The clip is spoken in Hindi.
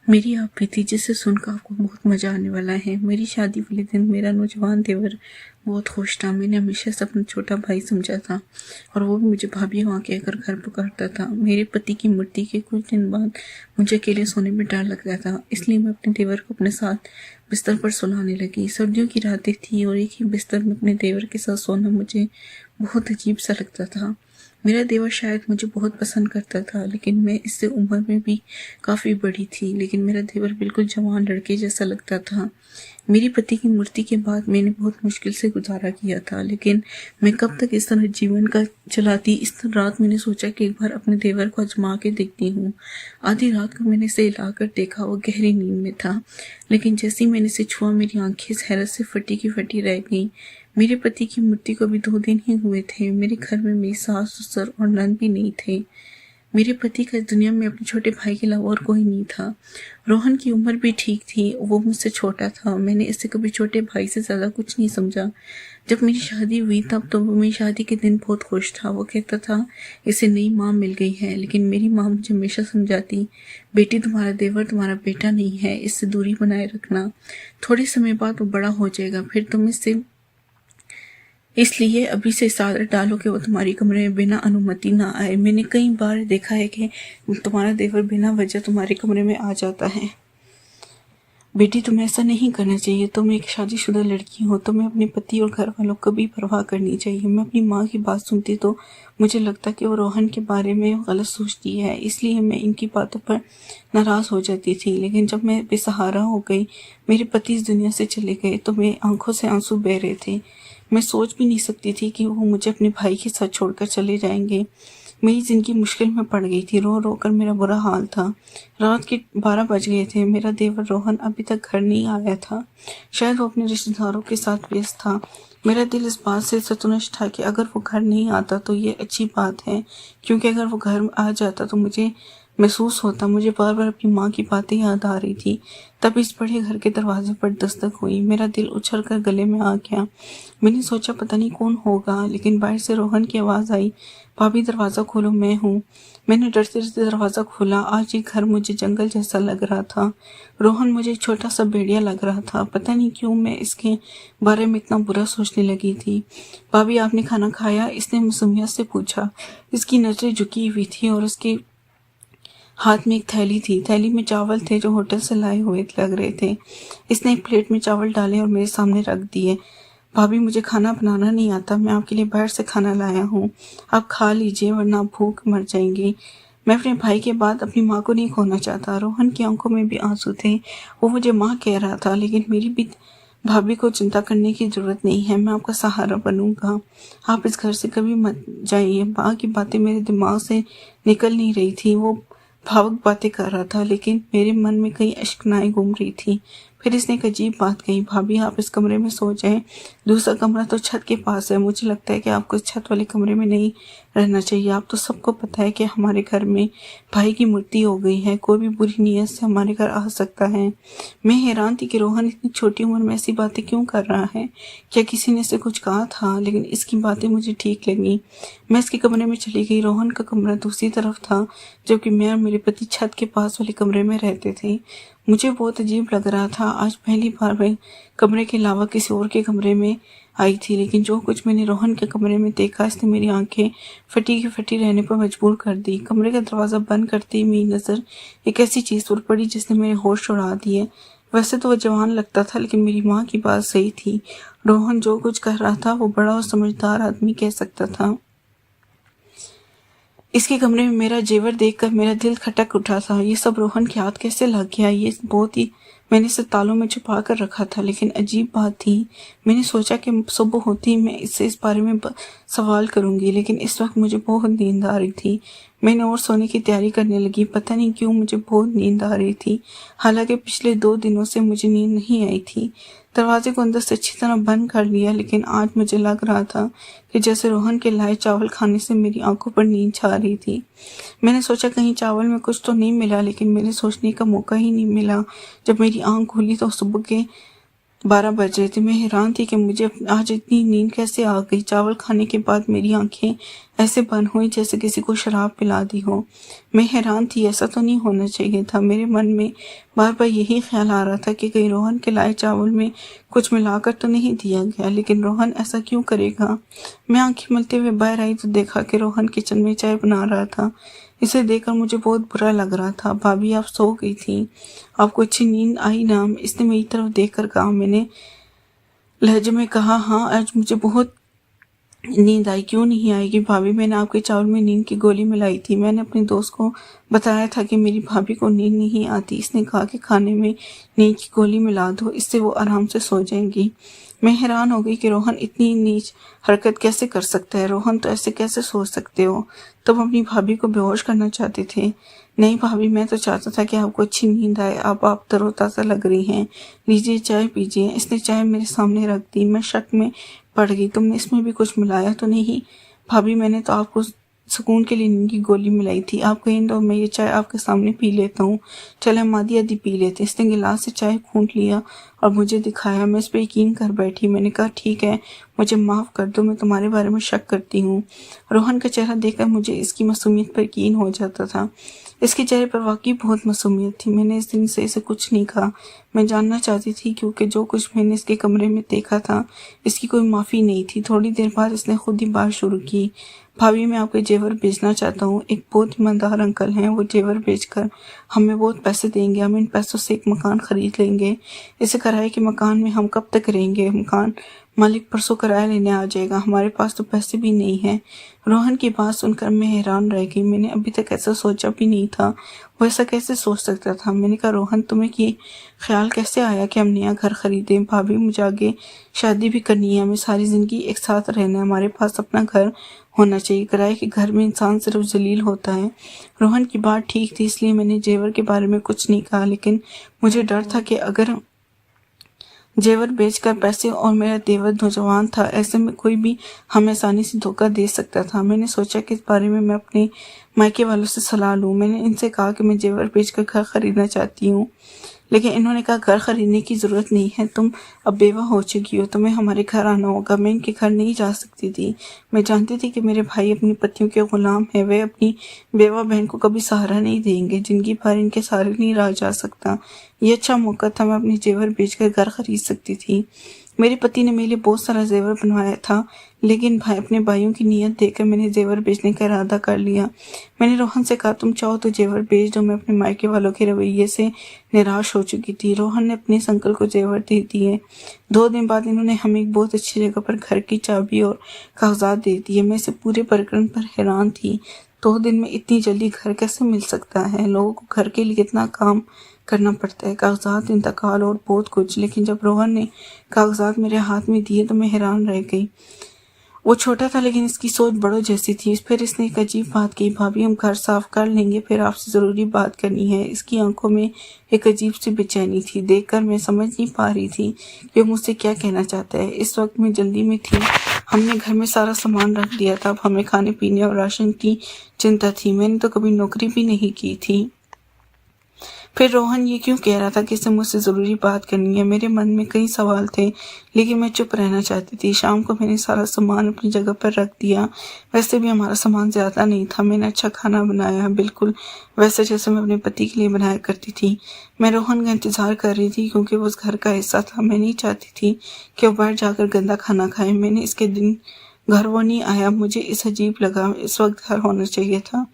मेरी आप भी थी जिसे सुनकर आपको बहुत मज़ा आने वाला है। मेरी शादी वाले दिन मेरा नौजवान देवर बहुत खुश था। मैंने हमेशा से अपना छोटा भाई समझा था और वो भी मुझे भाभी वहाँ कहकर घर पुकारता था। मेरे पति की मृत्यु के कुछ दिन बाद मुझे अकेले सोने में डर लगता था, इसलिए मैं अपने देवर को अपने साथ बिस्तर पर सुलाने लगी। सर्दियों की रातें थी और एक ही बिस्तर में अपने देवर के साथ सोना मुझे बहुत अजीब सा लगता था। मेरा देवर शायद मुझे बहुत पसंद करता था, लेकिन मैं इससे उम्र में भी काफ़ी बड़ी थी। लेकिन मेरा देवर बिल्कुल जवान लड़के जैसा लगता था। मेरी पति की मृत्यु के बाद मैंने बहुत मुश्किल से गुजारा किया था, लेकिन मैं कब तक इस तरह जीवन का चलाती। इस रात मैंने सोचा कि एक बार अपने देवर को आजमा के देखती हूँ। आधी रात को मैंने इसे हिलाकर देखा, वो गहरी नींद में था, लेकिन जैसे ही मैंने इसे छुआ मेरी आंखें हैरत से फटी की फटी रह गईं। मेरे पति की मृत्यु को भी 2 दिन ही हुए थे। मेरे घर में मेरी सास ससुर और नंद भी नहीं थे। मेरे पति का इस दुनिया में अपने छोटे भाई के अलावा और कोई नहीं था। रोहन की उम्र भी ठीक थी, वो मुझसे छोटा था। मैंने इसे कभी छोटे भाई से ज़्यादा कुछ नहीं समझा। जब मेरी शादी हुई तब तो वो मेरी शादी के दिन बहुत खुश था। वो कहता था इसे नई माँ मिल गई है, लेकिन मेरी माँ मुझे हमेशा समझाती, बेटी तुम्हारा देवर तुम्हारा बेटा नहीं है, इससे दूरी बनाए रखना। थोड़े समय बाद वो बड़ा हो जाएगा, फिर तुम इसलिए अभी से इस आदत डालो कि वो तुम्हारी कमरे में बिना अनुमति ना आए। मैंने कई बार देखा है कि तुम्हारा देवर बिना वजह तुम्हारे कमरे में आ जाता है। बेटी तुम्हें ऐसा नहीं करना चाहिए। तुम एक शादीशुदा लड़की हो, तुम्हें अपने पति और घर वालों को भी परवाह करनी चाहिए। मैं अपनी माँ की बात सुनती तो मुझे लगता कि वो रोहन के बारे में गलत सोचती है, इसलिए मैं इनकी बातों पर नाराज़ हो जाती थी। लेकिन जब मैं बेसहारा हो गई, मेरे पति इस दुनिया से चले गए, तो मेरी आंखों से आंसू बह रहे थे। मैं सोच भी नहीं सकती थी कि वो मुझे अपने भाई के साथ छोड़कर चले जाएंगे। मेरी ज़िंदगी मुश्किल में पड़ गई थी। रो रो कर मेरा बुरा हाल था। रात के 12 बज गए थे। मेरा देवर रोहन अभी तक घर नहीं आया था। शायद वो अपने रिश्तेदारों के साथ व्यस्त था। मेरा दिल इस बात से सतुनश था कि अगर वो घर नहीं आता तो ये अच्छी बात है, क्योंकि अगर वो घर आ जाता तो मुझे महसूस होता। मुझे बार बार अपनी माँ की बातें याद आ रही थी। तब इस बड़े घर के दरवाजे पर दस्तक हुई। मेरा दिल उछल कर गले में आ गया। मैंने सोचा पता नहीं कौन होगा, लेकिन बाहर से रोहन की आवाज़ आई, भाभी दरवाज़ा खोलो, मैं हूँ। मैंने डरते डरते दरवाज़ा खोला। आज ये घर मुझे जंगल जैसा लग रहा था। रोहन मुझे एक छोटा सा भेड़िया लग रहा था। पता नहीं क्यों मैं इसके बारे में इतना बुरा सोचने लगी थी। भाभी आपने खाना खाया? इसने मासूमियत से पूछा। इसकी नज़रें झुकी हुई थी और उसके हाथ में एक थैली थी। थैली में चावल थे जो होटल से लाए हुए लग रहे थे। इसने एक प्लेट में चावल डाले और मेरे सामने रख दिए। भाभी मुझे खाना बनाना नहीं आता, मैं आपके लिए बाहर से खाना लाया हूँ, आप खा लीजिए वरना आप भूख मर जाएंगी। मैं अपने भाई के बाद अपनी माँ को नहीं खोना चाहता। रोहन की आंखों में भी आंसू थे। वो मुझे माँ कह रहा था, लेकिन मेरी भी भाभी को चिंता करने की जरूरत नहीं है, मैं आपका सहारा बनूंगा। आप इस घर से कभी मत जाइए। माँ की बातें मेरे दिमाग से निकल नहीं रही थी। वो भावुक बातें कर रहा था, लेकिन मेरे मन में कई अश्कनाएं घूम रही थी। फिर इसने एक अजीब बात कही, भाभी आप इस कमरे में सो जाएं, दूसरा कमरा तो छत के पास है। मुझे लगता है कि आपको इस छत वाले कमरे में नहीं रहना चाहिए। आप तो सबको पता है कि हमारे घर में भाई की मृत्यु हो गई है, कोई भी बुरी नीयत से हमारे घर आ सकता है। मैं हैरान थी कि रोहन इतनी छोटी उम्र में ऐसी बातें क्यों कर रहा है। क्या किसी ने इसे कुछ कहा था? लेकिन इसकी बातें मुझे ठीक लगी। मैं इसके कमरे में चली गई। रोहन का कमरा दूसरी तरफ था, जबकि मैं और मेरे पति छत के पास वाले कमरे में रहते थे। मुझे बहुत अजीब लग रहा था। आज पहली बार मैं कमरे के अलावा किसी और के कमरे में आई थी, लेकिन जो कुछ मैंने रोहन के कमरे में देखा, इसने मेरी आंखें फटी की फटी रहने पर मजबूर कर दी। कमरे का दरवाज़ा बंद करते ही मेरी नज़र एक ऐसी चीज़ पर पड़ी जिसने मेरे होश उड़ा दिए। वैसे तो वह जवान लगता था, लेकिन मेरी माँ की बात सही थी। रोहन जो कुछ कर रहा था वो बड़ा और समझदार आदमी कह सकता था। इसके कमरे में मेरा जेवर देखकर मेरा दिल खटक उठा था। ये सब रोहन के हाथ कैसे लग गया? ये बहुत ही मैंने इसे तालों में छुपा कर रखा था। लेकिन अजीब बात थी, मैंने सोचा कि सुबह होती ही मैं इससे इस बारे में सवाल करूंगी, लेकिन इस वक्त मुझे बहुत नींद आ रही थी। मैंने और सोने की तैयारी करने लगी। पता नहीं क्यों मुझे बहुत नींद आ रही थी, हालांकि पिछले 2 दिनों से मुझे नींद नहीं आई थी। दरवाजे को अंदर से अच्छी तरह बंद कर लिया, लेकिन आज मुझे लग रहा था कि जैसे रोहन के लाए चावल खाने से मेरी आंखों पर नींद छा रही थी। मैंने सोचा कहीं चावल में कुछ तो नहीं मिला, लेकिन मेरे सोचने का मौका ही नहीं मिला। जब मेरी आंख खुली तो सुबह के 12 बज रहे थे। मैं हैरान थी कि मुझे आज इतनी नींद कैसे आ गई। चावल खाने के बाद मेरी आंखें ऐसे बंद हुई जैसे किसी को शराब पिला दी हो। मैं हैरान थी, ऐसा तो नहीं होना चाहिए था। मेरे मन में बार बार यही ख्याल आ रहा था कि कहीं रोहन के लाए चावल में कुछ मिलाकर तो नहीं दिया गया, लेकिन रोहन ऐसा क्यों करेगा। मैं आंखें मलते हुए बाहर आई तो देखा कि रोहन किचन में चाय बना रहा था। इसे देखकर मुझे बहुत बुरा लग रहा था। भाभी, आप सो गई थी, आपको अच्छी नींद आई ना। इसने मेरी तरफ देखकर कहा। मैंने लहजे में कहा, हाँ आज मुझे बहुत नींद आई। क्यों नहीं आएगी भाभी, मैंने आपके चावल में नींद की गोली मिलाई थी। मैंने अपने दोस्त को बताया था कि मेरी भाभी को नींद नहीं आती। इसने कहा कि खाने में नींद की गोली मिला दो, इससे वो आराम से सो जाएंगी। मैं हैरान हो गई कि रोहन इतनी नीच हरकत कैसे कर सकता है। रोहन, तो ऐसे कैसे सोच सकते हो। तब अपनी भाभी को बेहोश करना चाहते थे। नहीं भाभी, मैं तो चाहता था कि आपको अच्छी नींद आए। अब आप तरोताज़ा लग रही हैं, लीजिए चाय पीजिए। इसने चाय मेरे सामने रख दी। मैं शक में पड़ गई। तुमने इसमें भी कुछ मिलाया तो नहीं। भाभी, मैंने तो आपको सुकून के लिए नींद की गोली मिलाई थी। आप कहें तो मैं ये चाय आपके सामने पी लेता हूँ। चले हम आधी आधी पी लेते। इसने गिलास से चाय घूंट लिया और मुझे दिखाया। मैं इस पर यकीन कर बैठी। मैंने कहा, ठीक है, मुझे माफ़ कर दो, मैं तुम्हारे बारे में शक करती हूँ। रोहन का चेहरा देखकर मुझे इसकी मासूमियत पर यकीन हो जाता था। इसके चेहरे पर वाकई बहुत मासूमियत थी। मैंने इस दिन से इसे कुछ नहीं कहा। मैं जानना चाहती थी, क्योंकि जो कुछ मैंने इसके कमरे में देखा था, इसकी कोई माफ़ी नहीं थी। थोड़ी देर बाद इसने खुद ही बात शुरू की। भाभी, मैं आपके जेवर बेचना चाहता हूँ। एक बहुत ईमानदार अंकल हैं, वो जेवर बेचकर हमें बहुत पैसे देंगे। हम इन पैसों से एक मकान खरीद लेंगे। इसे किराए के मकान में हम कब तक रहेंगे। मकान मालिक परसों किराया लेने आ जाएगा। हमारे पास तो पैसे भी नहीं है। रोहन की बात सुनकर मैं हैरान रह गई। मैंने अभी तक ऐसा सोचा भी नहीं था। वो ऐसा कैसे सोच सकता था। मैंने कहा, रोहन, तुम्हें ये ख्याल कैसे आया कि हम नया घर खरीदें। भाभी, मुझे आगे शादी भी करनी है, हमें सारी ज़िंदगी एक साथ रहना है। हमारे पास अपना घर होना चाहिए। किराए के घर में इंसान सिर्फ जलील होता है। रोहन की बात ठीक थी, इसलिए मैंने जेवर के बारे में कुछ नहीं कहा, लेकिन मुझे डर था कि अगर जेवर बेचकर पैसे और मेरा देवर नौजवान था, ऐसे में कोई भी हमें आसानी से धोखा दे सकता था। मैंने सोचा कि इस बारे में मैं अपने मायके वालों से सलाह लूँ। मैंने इनसे कहा कि मैं जेवर बेचकर घर खरीदना चाहती हूँ, लेकिन इन्होंने कहा, घर खरीदने की ज़रूरत नहीं है, तुम अब बेवा हो चुकी हो, तुम्हें हमारे घर आना होगा। मैं इनके घर नहीं जा सकती थी। मैं जानती थी कि मेरे भाई अपनी पतियों के गुलाम है। वे अपनी बेवा बहन को कभी सहारा नहीं देंगे। जिंदगी भर इनके सहारे नहीं रहा जा सकता। ये अच्छा मौका था, मैं अपनी जेवर बेचकर घर खरीद सकती थी। मेरे पति ने मेरे लिए बहुत सारा जेवर बनवाया था, लेकिन अपने भाइयों की नीयत देखकर मैंने जेवर बेचने का इरादा कर लिया। मैंने रोहन से कहा, तुम चाहो तो जेवर बेच दो। मैं अपने मायके वालों के रवैये से निराश हो चुकी थी। रोहन ने अपने अंकल को जेवर दे दिए। 2 दिन बाद इन्होंने हमें एक बहुत अच्छी जगह पर घर की चाबी और कागजात दे दिए। मैं इसे पूरे प्रकरण पर हैरान थी। 2 दिन में इतनी जल्दी घर कैसे मिल सकता है। लोगों को घर के लिए कितना काम करना पड़ता है, कागजात, इंतकाल और बहुत कुछ। लेकिन जब रोहन ने कागजात मेरे हाथ में दिए तो मैं हैरान रह गई। वो छोटा था, लेकिन इसकी सोच बड़ों जैसी थी। फिर इसने एक अजीब बात की, भाभी, हम घर साफ कर लेंगे, फिर आपसे ज़रूरी बात करनी है। इसकी आंखों में एक अजीब सी बेचैनी थी। देखकर मैं समझ नहीं पा रही थी कि वो मुझसे क्या कहना चाहता है। इस वक्त मैं जल्दी में थी। हमने घर में सारा सामान रख दिया था। अब हमें खाने पीने और राशन की चिंता थी। मैंने तो कभी नौकरी भी नहीं की थी। फिर रोहन ये क्यों कह रहा था कि इसे मुझसे ज़रूरी बात करनी है। मेरे मन में कई सवाल थे, लेकिन मैं चुप रहना चाहती थी। शाम को मैंने सारा सामान अपनी जगह पर रख दिया। वैसे भी हमारा सामान ज़्यादा नहीं था। मैंने अच्छा खाना बनाया, बिल्कुल वैसे जैसे मैं अपने पति के लिए बनाया करती थी। मैं रोहन का इंतज़ार कर रही थी, क्योंकि वो उस घर का हिस्सा था। मैं नहीं चाहती थी कि वो बाहर जाकर गंदा खाना खाए। मैंने इसके दिन घर वो नहीं आया। मुझे इस अजीब लगा, इस वक्त घर होना चाहिए था।